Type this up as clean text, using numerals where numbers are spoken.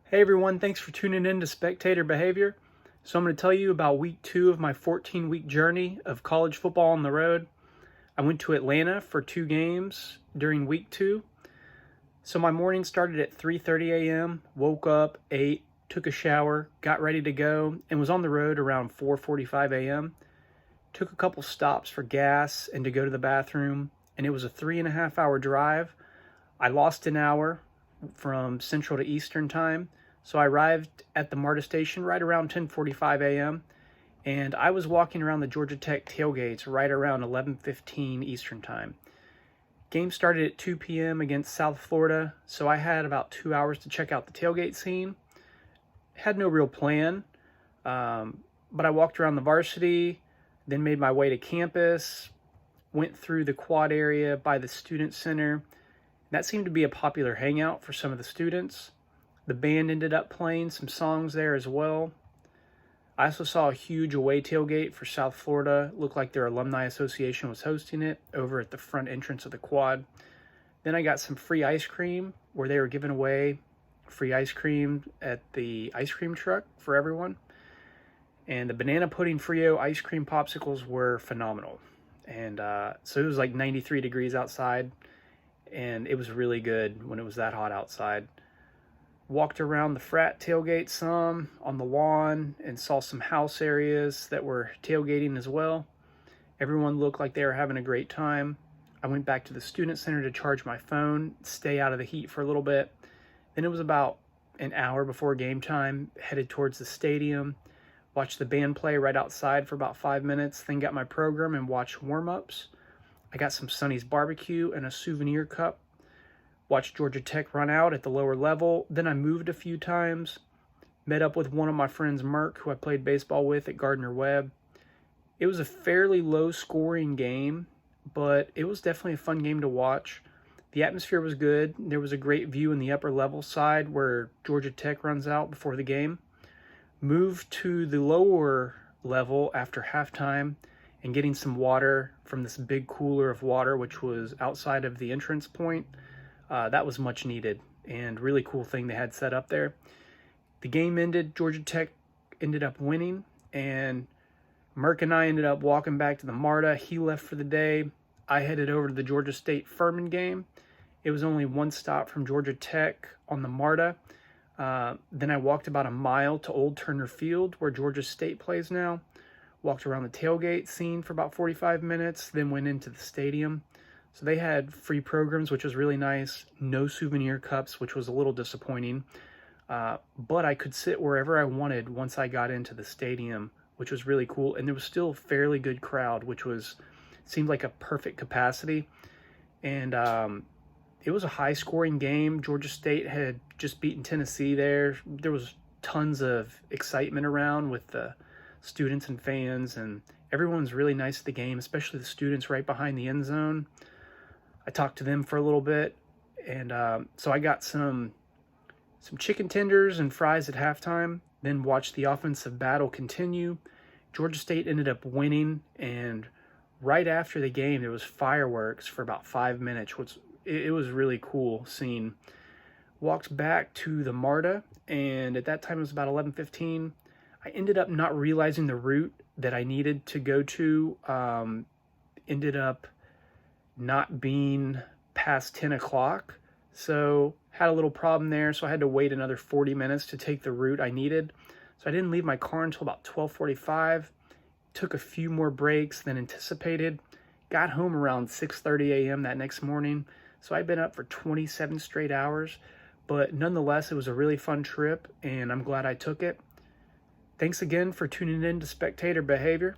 Hey everyone, thanks for tuning in to Spectator Behavior. So I'm going to tell you about week 2 of my 14-week journey of college football on the road. I went to Atlanta for 2 games during week 2. So my morning started at 3:30 a.m., woke up, ate, took a shower, got ready to go, and was on the road around 4:45 a.m. Took a couple stops for gas and to go to the bathroom, and it was a 3.5 hour drive. I lost an hour from Central to Eastern time. So I arrived at the MARTA station right around 10:45 a.m. and I was walking around the Georgia Tech tailgates right around 11:15 Eastern time. Game started at 2 p.m. against South Florida, so I had about 2 hours to check out the tailgate scene. Had no real plan, but I walked around the varsity, then made my way to campus, went through the quad area by the student center. That seemed to be a popular hangout for some of the students. The band ended up playing some songs there as well. I also saw a huge away tailgate for South Florida. It looked like their alumni association was hosting it over at the front entrance of the quad. Then I got some free ice cream where they were giving away free ice cream at the ice cream truck for everyone. And the banana pudding Frio ice cream popsicles were phenomenal. And so it was like 93 degrees outside, and it was really good when it was that hot outside. Walked around the frat tailgate some on the lawn and saw some house areas that were tailgating as well. Everyone looked like they were having a great time. I went back to the student center to charge my phone, stay out of the heat for a little bit. Then it was about an hour before game time, headed towards the stadium, watched the band play right outside for about 5 minutes, then got my program and watched warm-ups. I got some Sonny's barbecue and a souvenir cup. Watched Georgia Tech run out at the lower level. Then I moved a few times. Met up with one of my friends, Merck, who I played baseball with at Gardner Webb. It was a fairly low-scoring game, but it was definitely a fun game to watch. The atmosphere was good. There was a great view in the upper level side where Georgia Tech runs out before the game. Moved to the lower level after halftime and getting some water from this big cooler of water, which was outside of the entrance point. That was much needed and really cool thing they had set up there. The game ended, Georgia Tech ended up winning, and Merck and I ended up walking back to the MARTA. He left for the day. I headed over to the Georgia State Furman game. It was only one stop from Georgia Tech on the MARTA. Then I walked about a mile to Old Turner Field, where Georgia State plays now. Walked around the tailgate scene for about 45 minutes, then went into the stadium. So they had free programs, which was really nice. No souvenir cups, which was a little disappointing. But I could sit wherever I wanted once I got into the stadium, which was really cool. And there was still a fairly good crowd, which seemed like a perfect capacity. And it was a high-scoring game. Georgia State had just beaten Tennessee there. There was tons of excitement around with the students and fans, and everyone was really nice at the game, especially the students right behind the end zone. I talked to them for a little bit, and so I got some chicken tenders and fries at halftime, then watched the offensive battle continue. Georgia State ended up winning, and right after the game, there was fireworks for about 5 minutes, which it was really cool scene. Walked back to the MARTA, and at that time it was about 11:15. I ended up not realizing the route that I needed to go to. Ended up not being past 10 o'clock, so had a little problem there, so I had to wait another 40 minutes to take the route I needed. So I didn't leave my car until about 12:45. Took a few more breaks than anticipated. Got home around 6:30 a.m. that next morning, so I'd been up for 27 straight hours, but nonetheless, it was a really fun trip, and I'm glad I took it. Thanks again for tuning in to Spectator Behavior.